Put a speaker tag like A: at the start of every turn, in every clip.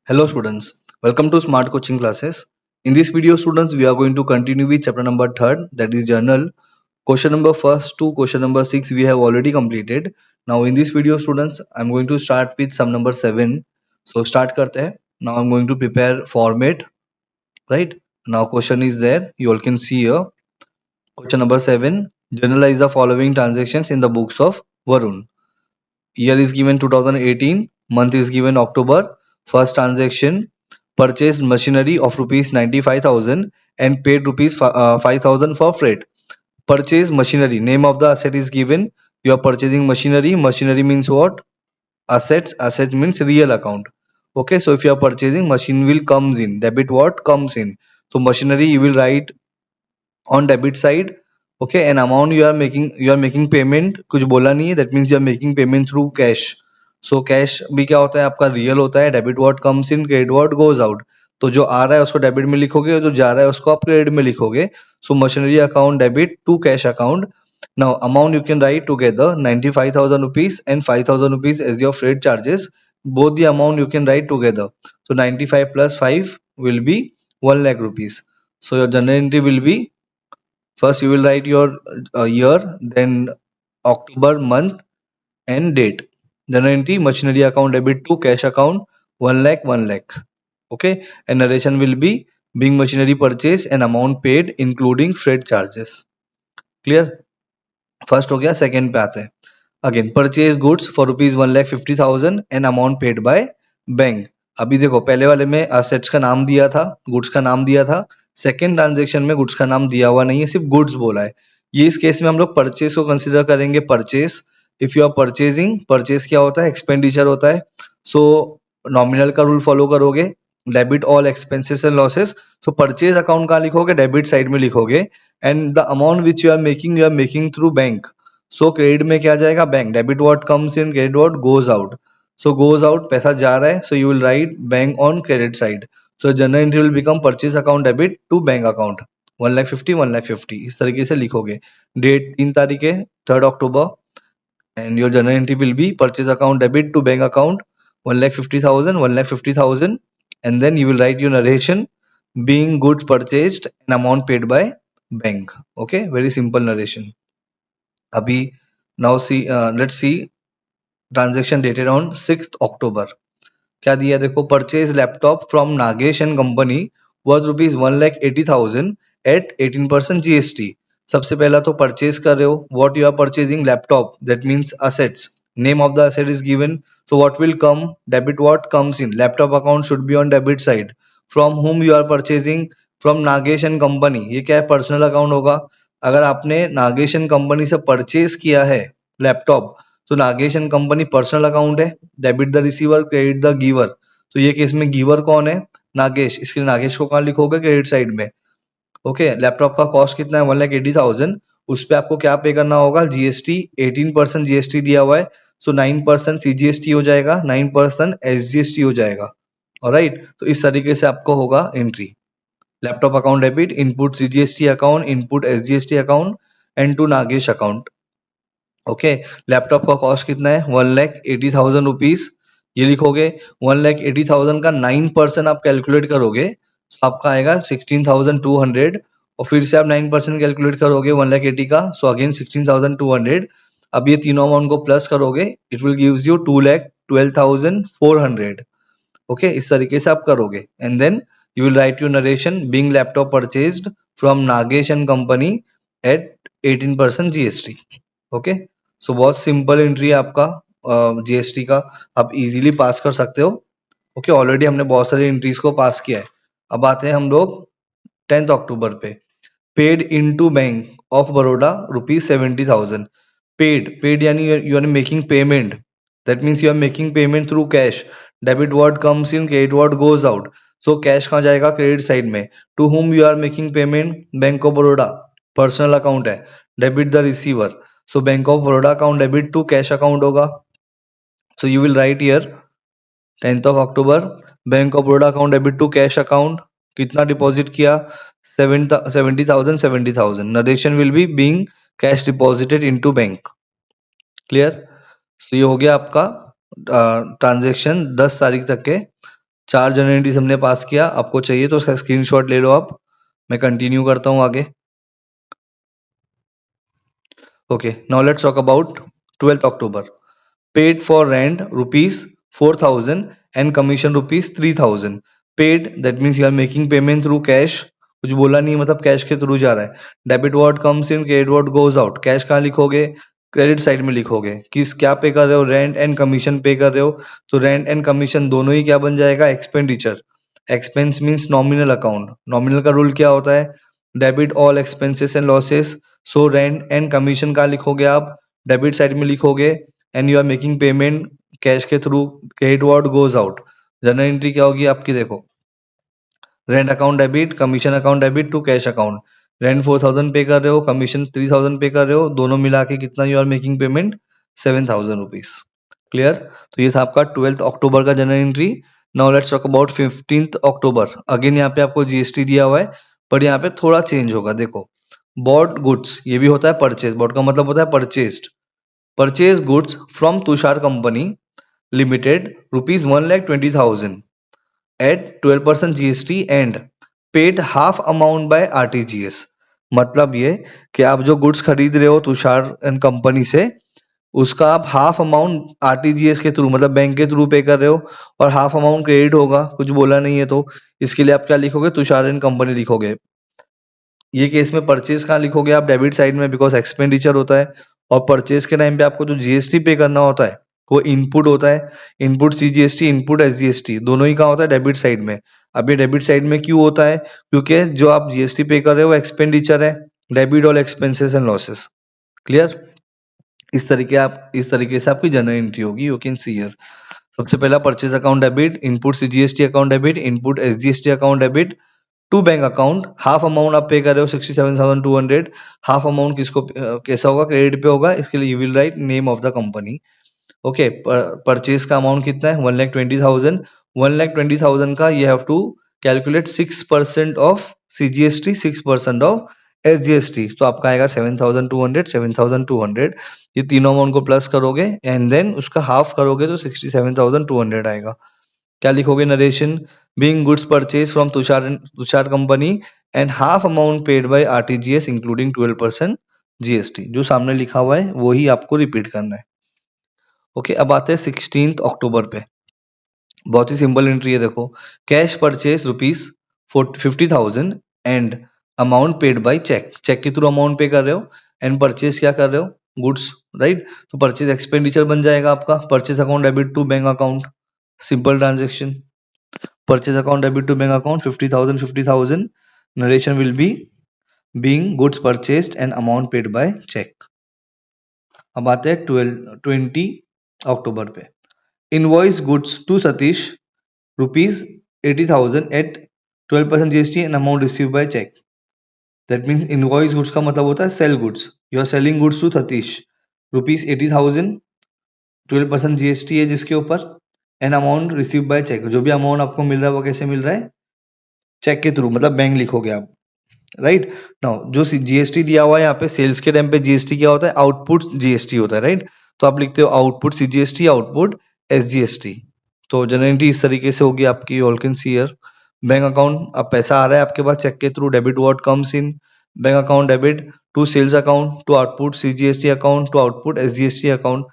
A: Hello students, welcome to Smart Coaching Classes. In this video students, we are going to continue with chapter number 3rd, that is journal. Question number first to question number 6 we have already completed. Now in this video students, I'm going to start with sum number 7. So start karte hain. Now I'm going to prepare format, right? Now question is there, you all can see here. Question number 7, journalize the following transactions in the books of Varun. Year is given 2018, month is given October. First transaction, purchased machinery of rupees 95,000 and paid rupees 5,000 for freight. Purchase machinery, name of the asset is given. You are purchasing machinery. Machinery means what? Assets means real account. Okay, so if you are purchasing, machine will comes in, debit what comes in. So machinery you will write on debit side. Okay, and amount you are making payment, कुछ बोला नहीं है, that means you are making payment through cash. So cash भी क्या होता है आपका real होता है. Debit what comes in, credit what goes out. तो जो आ रहा है उसको डेबिट में लिखोगे और जो जा रहा है उसको आप क्रेडिट में लिखोगे. So machinery account debit to cash account. Now amount you can write together 95,000 rupees and 5,000 rupees as your freight charges. Both the amount you can write together. So 95 plus 5 will be 1 lakh rupees. So your journal entry will be, first you will write your year, then October month and date. Journal entry, machinery account debit to cash account 1 lakh 1 lakh. Okay, and narration will be being machinery purchase and amount paid including freight charges. Clear? First हो गया. Second पे आते हैं. Again purchase goods for rupees 1,50,000 and amount paid by bank. अभी देखो पहले वाले में असेट्स का नाम दिया था, गुड्स का नाम दिया था. सेकंड ट्रांजेक्शन में गुड्स का नाम दिया हुआ नहीं है, सिर्फ गुड्स बोला है. ये इस केस में हम लोग परचेज को कंसिडर करेंगे. Purchase, if you are purchasing, purchase क्या होता है? एक्सपेंडिचर होता है. सो नॉमिनल का रूल फॉलो करोगे, debit all expenses and losses. So purchase account कहाँ लिखोगे? डेबिट साइड में लिखोगे. And the amount which you are making through bank. So credit में क्या जाएगा? Bank. Debit what comes in, credit what goes out. So goes out, पैसा जा रहा है, so you will right bank on credit side. So journal entry will become purchase account debit to bank account 1,50,000 1,50,000 इस तरीके से लिखोगे. Date 3 तारीख है, 3rd October, and your journal entry will be purchase account debit to bank account 1,50,000 1,50,000, and then you will write your narration being goods purchased and amount paid by bank. Okay, very simple narration. Abhi, now see, let's see transaction dated on 6th October. क्या दिया देखो? Purchase laptop from Nagesh and company worth rupees 1,80,000 at 18% GST. सबसे पहला तो purchase कर रहे हो. What you are purchasing? Laptop, that means assets. Name of the asset is given. So what will come? Debit what comes in. Laptop account should be on debit side. From whom you are purchasing? From Nagesh and company. ये क्या है? Personal account होगा. अगर आपने Nagesh and company से purchase किया है laptop, तो Nagesh and company personal account है. Debit the receiver, credit the giver. तो ये केस में गिवर कौन है? नागेश. इसके लिए नागेश को कहाँ लिखोगे? क्रेडिट साइड में. ओके, लैपटॉप का कॉस्ट कितना है? 1,80,000. उस पर आपको क्या पे करना होगा? जीएसटी. 18% जीएसटी दिया हुआ है. सो 9% सीजीएसटी हो जाएगा, 9% एसजीएसटी हो जाएगा. ऑलराइट, तो इस तरीके से आपको होगा entry. Laptop account debit, input CGST account, input SGST account and to Nagesh account. Okay, laptop का कॉस्ट कितना है? 1,80,000 रुपीज. ये लिखोगे. 1,80,000 का 9% आप कैलकुलेट करोगे तो आपका आएगा 16,200. और फिर से आप 9% कैलकुलेट करोगे 1,80,000 का, सो अगेन 16,200. अब ये तीनों अमाउंट को प्लस करोगे, it will gives you 2,12,400. Okay, इस तरीके से आप करोगे. And then you will write your narration being laptop purchased from Nagesh and company at 18% GST. Okay, so बहुत सिंपल एंट्री है आपका जीएसटी का. आप इजीली पास कर सकते हो. ओके, ऑलरेडी हमने बहुत सारी एंट्रीज को पास किया है. अब आते हैं हम लोग 10th October पे. Paid into bank of Baroda rupees 70,000. Paid यानी you are making payment. That means you are making payment through cash. Debit word comes in, credit word goes out. So cash कहाँ जाएगा? क्रेडिट साइड में. To whom you are making payment? Bank of Baroda. Personal account है. Debit the receiver. So bank of Baroda account debit to cash account होगा. So you will write here 10th of October, bank of Baroda account debit to cash account. कितना deposit किया? 70,000 70,000. Narration will be being cash deposited into bank. Clear? तो ये हो गया आपका transaction 10 तारीख तक के 4 जनरल एंट्रीज हमने पास किया, आपको चाहिए तो उसका स्क्रीनशॉट ले लो आप। मैं कंटिन्यू करता हूँ आगे। Okay, now let's talk about 12th October. Paid for rent rupees 4,000 and commission rupees 3,000. Paid, that means you are making payment through cash. कुछ बोला नहीं, मतलब कैश के थ्रू जा रहा है। Debit word comes in, credit word goes out. Cash कहाँ लिखोगे? क्रेडिट साइड में लिखोगे। किस क्या पे कर रहे हो? रेंट एंड कमीशन पे कर रहे हो, तो रेंट एंड कमीशन दोनों ही क्या बन जाएगा? Expenditure. Expense means nominal account. Nominal का रूल क्या होता है? Debit all expenses and losses. So rent and commission कहाँ लिखोगे आप? डेबिट साइड में लिखोगे। And you are making payment cash के through, credit word goes out. Journal entry क्या होगी आपकी? देखो, rent account debit, commission account debit to cash account. Rent 4,000 pay कर रहे हो, कमीशन 3,000 पे कर रहे हो, दोनों मिला के कितना you are making payment? 7,000 rupees. Clear? तो ये था आपका 12th अक्टूबर का journal entry. Now let's talk about 15th October. Again यहाँ पे आपको जीएसटी दिया हुआ है, पर यहाँ पे थोड़ा चेंज होगा। देखो, बॉट गुड्स, ये भी होता है परचेज। बॉट का मतलब होता है purchased. Purchase goods from Tushar company limited rupees 1,20,000 at 12% GST and paid half amount by RTGS। मतलब ये कि आप जो गुड्स खरीद रहे हो तुषार एंड कंपनी से, उसका आप हाफ अमाउंट आरटीजीएस के थ्रू, मतलब बैंक के थ्रू पे कर रहे हो, और हाफ अमाउंट क्रेडिट होगा। कुछ बोला नहीं है तो इसके लिए आप क्या लिखोगे? तुषार एंड कंपनी लिखोगे। ये केस में परचेज कहाँ लिखोगे आप? डेबिट साइड में, बिकॉज एक्सपेंडिचर होता है। और परचेज के टाइम पे आपको जो जीएसटी पे करना होता है वो इनपुट होता है। इनपुट सीजीएसटी, इनपुट एसजीएसटी, दोनों ही कहाँ होता है? डेबिट साइड में। अब ये डेबिट साइड में क्यों होता है? क्योंकि जो आप जीएसटी पे कर रहे हो वो एक्सपेंडिचर है। Debit all expenses and losses. Clear? इस तरीके से आपकी जनरल एंट्री होगी। You can see here. सबसे पहला purchase account debit, input CGST account debit, input SGST account debit to bank account. Half amount आप पे कर रहे हो 67,200। हाफ अमाउंट किसको कैसा होगा? क्रेडिट पे होगा। इसके लिए you will write name of the company. Okay, purchase का अमाउंट कितना है? 1,20,000। 1,20,000 का you have to calculate 6% of CGST, 6% of SGST. तो आपका आएगा 7,200, 7,200। ये तीनों अमाउंट को प्लस करोगे एंड देन उसका हाफ करोगे तो 67,200 आएगा। क्या लिखोगे? Narration, being goods purchase from Tushar company and half amount paid bye RTGS including 12% GST. जो सामने लिखा हुआ है वही आपको रिपीट करना है। ओके, अब आते हैं 16th अक्टूबर पे। बहुत ही सिंपल एंट्री है। देखो, cash purchase rupees 50,000 and amount paid by cheque. Cheque के थ्रू अमाउंट पे कर रहे हो एंड परचेज क्या कर रहे हो? Goods, right? तो परचेज एक्सपेंडिचर बन जाएगा आपका। Purchase account debit to bank account, simple transaction. Purchase account debit to bank account 50,000, 50,000. Narration will be being goods purchased and amount paid by check. अब आते हैं 20 अक्टूबर पे। Invoice goods to Satish rupees 80,000 at 12% GST and amount receive by cheque. That means invoice goods का मतलब होता है sale goods. You are selling goods to Satish rupees 80,000, 12% GST है जिसके ऊपर, and amount receive by cheque. जो भी अमाउंट आपको मिल रहा है वो कैसे मिल रहा है? चेक के थ्रू, मतलब बैंक लिखोगे आप, राइट? नाउ जो जीएसटी दिया हुआ है यहाँ पे, सेल्स के टाइम पे जीएसटी क्या होता है? आउटपुट जीएसटी होता है, राइट? तो आप लिखते हो आउटपुट सीजीएसटी, आउटपुट एसजीएसटी। तो जनरली इस तरीके से होगी आपकी। All can see here. Bank account, अब पैसा आ रहा है आपके पास चेक के थ्रू, debit what comes in bank account debit to sales account to output CGST account to output SGST account.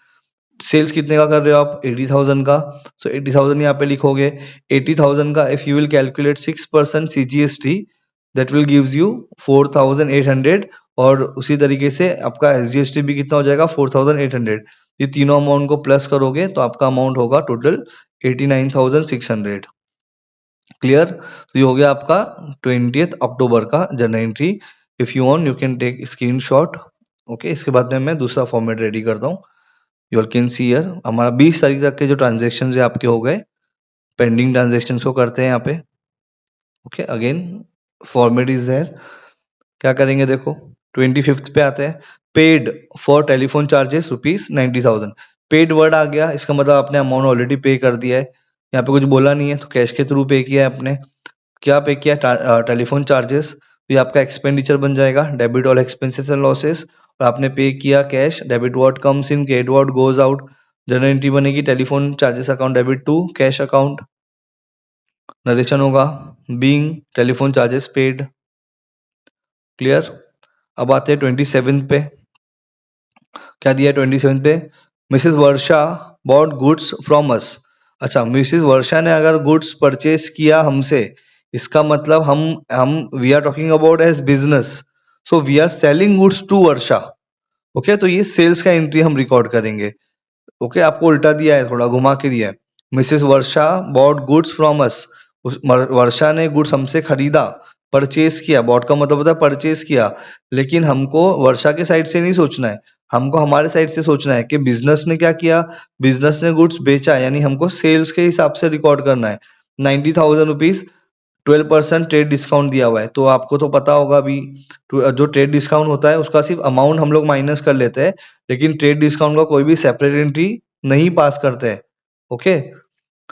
A: Sales कितने का कर रहे हो आप? 80,000 का। सो 80,000 यहाँ पे लिखोगे। 80,000 का if you will calculate 6% CGST, that will gives you 4,800। और उसी तरीके से आपका एसजीएसटी भी कितना हो जाएगा? 4,800। ये तीनों अमाउंट को प्लस करोगे तो आपका अमाउंट होगा टोटल 89,600। क्लियर? तो ये हो गया आपका 20th अक्टूबर का journal entry. If you want you can take screenshot. Okay, इसके बाद में मैं दूसरा फॉर्मेट रेडी करता हूँ। यू कैन सी हियर हमारा 20 तारीख तक के जो ट्रांजेक्शन है आपके हो गए। पेंडिंग ट्रांजेक्शन को करते हैं यहाँ पे। Okay, again format is there. क्या करेंगे? देखो, 25th पे आते हैं। Paid for telephone charges rupees 90,000। Paid word आ गया, इसका मतलब आपने अमाउंट ऑलरेडी पे कर दिया है। यहाँ पे कुछ बोला नहीं है तो कैश के थ्रू पे किया है आपने। क्या पे किया? Telephone charges. तो ये आपका एक्सपेंडिचर बन जाएगा, debit all expenses and losses. और आपने पे किया cash, debit what comes in, credit what goes out. Journal entry बनेगी telephone charges account debit to cash account. Narration होगा being telephone charges paid. Clear. अब आते हैं 27 पे। क्या दिया है 27 पे? Mrs Varsha bought goods from अस। अच्छा, मिसेस वर्षा ने अगर गुड्स परचेस किया हमसे, इसका मतलब हम we are talking about as business, so we are selling goods to Varsha. Okay, तो ये सेल्स का एंट्री हम रिकॉर्ड करेंगे। ओके, आपको उल्टा दिया है, थोड़ा घुमा के दिया है। Mrs Varsha bought goods from us, Varsha ने गुड्स हमसे खरीदा, परचेस किया। बॉट का मतलब होता है परचेस किया, लेकिन हमको वर्षा के साइड से नहीं सोचना है, हमको हमारे साइड से सोचना है कि बिजनेस ने क्या किया, बिजनेस ने गुड्स बेचा, यानी हमको सेल्स के हिसाब से रिकॉर्ड करना है। 90,000 रुपीज, 12% ट्रेड डिस्काउंट दिया हुआ है, तो आपको तो पता होगा अभी जो ट्रेड डिस्काउंट होता है उसका सिर्फ अमाउंट हम लोग माइनस कर लेते हैं, लेकिन ट्रेड डिस्काउंट का कोई भी सेपरेट एंट्री नहीं पास करते हैं। ओके,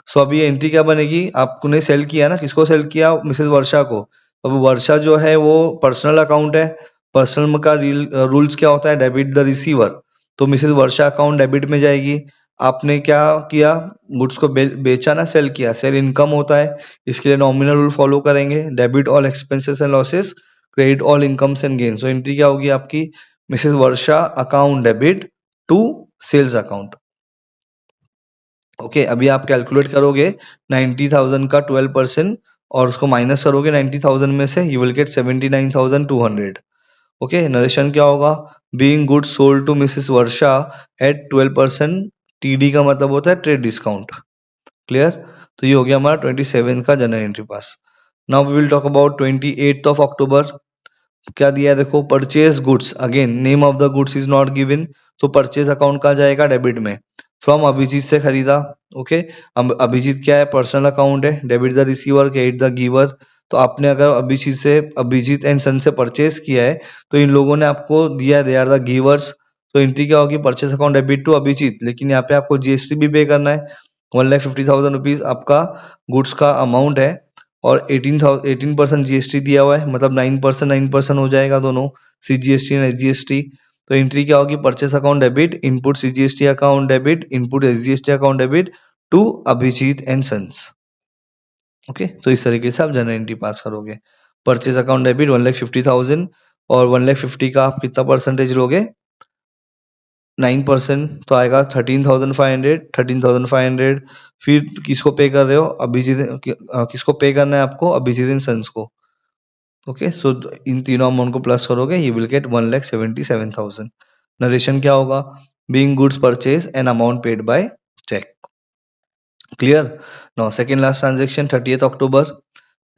A: सो अभी ये एंट्री क्या बनेगी? आपने सेल किया ना, किसको सेल किया? मिसेस वर्षा को। अब वर्षा जो है वो पर्सनल अकाउंट है, पर्सनल का रूल्स क्या होता है? डेबिट द रिसीवर, तो मिसेस वर्षा अकाउंट डेबिट में जाएगी। आपने क्या किया? गुड्स को बेचा ना, सेल किया, सेल इनकम होता है, इसके लिए नॉमिनल रूल फॉलो करेंगे, debit all expenses and losses, credit all incomes and gain. So entry क्या होगी आपकी? Mrs Varsha account debit to sales account. Okay, अभी आप कैलकुलेट करोगे 90,000 का 12% और उसको माइनस करोगे 90,000 में से, you will get 79,200। Okay, narration क्या होगा? Being goods sold to Mrs Varsha at 12%, TD का मतलब होता है ट्रेड डिस्काउंट। क्लियर। तो ये हो गया हमारा 27 का journal entry pass. Now we will talk about 28 October. क्या दिया है देखो? Purchase goods, again name of the goods is not given, तो परचेज अकाउंट कहाँ जाएगा? डेबिट में। फ्रॉम अभिजीत से खरीदा। ओके, अब अभिजीत क्या है? पर्सनल अकाउंट है, debit the receiver, credit the giver. तो आपने अगर अभिजीत एंड सन से परचेज किया है, तो इन लोगों ने आपको दिया है, दे आर द गिवर्स। तो एंट्री क्या होगी? Purchase account debit to Abhijit, लेकिन यहाँ पे आपको जीएसटी भी पे करना है। 1,50,000 रुपीज आपका गुड्स का अमाउंट है, और 18% जीएसटी दिया हुआ है, मतलब 9% हो जाएगा दोनों, सीजीएसटी एंड एसजीएसटी। तो एंट्री क्या होगी? Purchase account debit, input CGST account debit, input SGST account debit to Abhijit and sons. Okay, तो इस तरीके से आप जनरल एंट्री पास करोगे। परचेस अकाउंट डेबिट 1,50,000, और 1,50,000 का आप कितना परसेंटेज लोगे? 9%, तो आएगा 13,500। 13,500 फिर किसको पे कर रहे हो? किसको पे करना है आपको? अभिजीत एंड सन्स को। ओके, सो इन तीनों अमाउंट को प्लस करोगे, यू विल गेट 1,77,000। नरेशन क्या होगा? Being goods purchase and amount paid by cheque. Clear. Now second last transaction 30 October.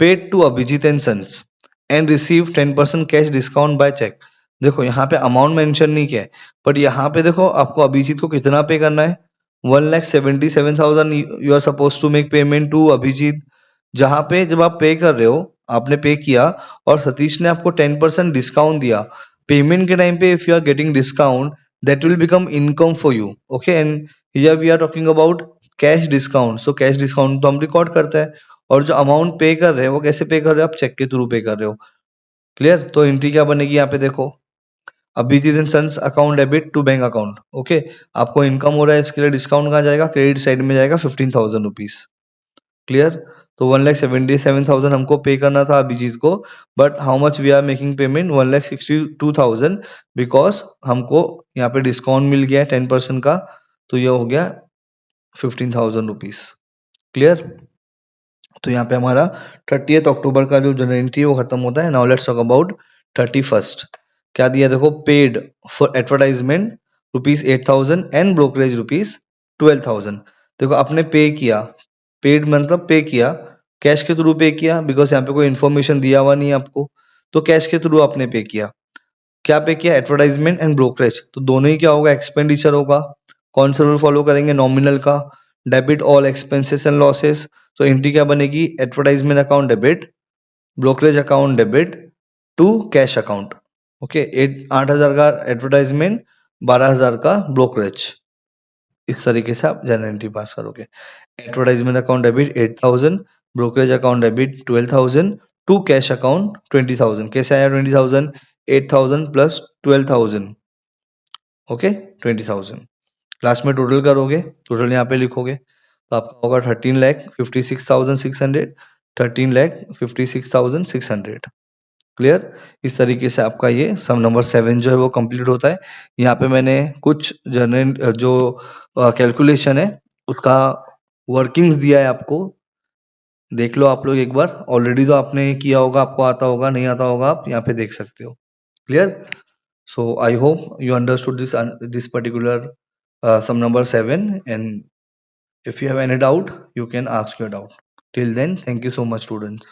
A: Paid to Abhijit and sons and receive 10% cash discount by cheque. देखो यहाँ पे amount mention नहीं किया है, but यहाँ पे देखो आपको अभिजीत को कितना पे करना है? 1,77,000 you are suppose to make payment to Abhijit. जहाँ पे जब आप पे कर रहे हो, आपने पे किया और सतीश ने आपको 10% डिस्काउंट दिया, पेमेंट के टाइम पे if you are getting discount, that will become income for you. Okay, and here we are talking about cash discount, so cash discount तो हम रिकॉर्ड करते हैं, और जो अमाउंट पे कर रहे हो वो कैसे पे कर रहे हो? आप चेक के थ्रू पे कर रहे हो। क्लियर। तो एंट्री क्या बनेगी यहाँ पे देखो? Abhijit and sons account debit to bank account. Okay, आपको इनकम हो रहा है, इसके लिए डिस्काउंट कहाँ जाएगा? क्रेडिट साइड में जाएगा 15,000 रुपीज। क्लियर। तो 1,77,000 हमको पे करना था अभिजीत को, but how much we are making payment? 1,62,000, because हमको यहाँ पे डिस्काउंट मिल गया है 10% का, तो ये हो गया 15,000 रुपीज। क्लियर। तो यहाँ पे हमारा 30 अक्टूबर का जो जनरल एंट्री है वो खत्म होता है। Now let's talk about 31st। क्या दिया देखो? Paid for advertisement ₹8,000 and brokerage ₹12,000। देखो आपने पे किया, पेड मतलब पे किया, कैश के थ्रू पे किया, बिकॉज यहाँ पे कोई इन्फॉर्मेशन दिया हुआ नहीं है आपको, तो कैश के थ्रू आपने पे किया। क्या पे किया? एडवर्टाइजमेंट एंड ब्रोकरेज, तो दोनों ही क्या होगा? एक्सपेंडिचर होगा। कौन सा रूल फॉलो करेंगे? नॉमिनल का। Debit all expenses and losses, तो एंट्री क्या बनेगी? Advertisement account debit, brokerage account debit to cash account. Okay, 8,000 का एडवर्टाइजमेंट, 12,000 का ब्रोकरेज। इस तरीके से आप जनरल एंट्री पास करोगे। Advertisement account debit 8,000, brokerage account debit 12,000 to cash account 20,000। कैसे आया 20,000? 8,000 प्लस 12,000, ओके 20,000। लास्ट में टोटल करोगे, टोटल यहाँ पे लिखोगे, तो आपका होगा 13,56,600 13,56,600। क्लियर? इस तरीके से आपका ये सम नंबर 7 जो है वो कंप्लीट होता है। यहाँ पे मैंने कुछ जनरल जो कैलकुलेशन है उसका वर्किंग्स दिया है आपको, देख लो आप लोग एक बार। ऑलरेडी तो आपने किया होगा, आपको आता होगा, नहीं आता होगा आप यहाँ पे देख सकते हो। Clear? So I hope you understood this particular sum number 7, and if you have any doubt, you can ask your doubt. Till then, thank you so much, students.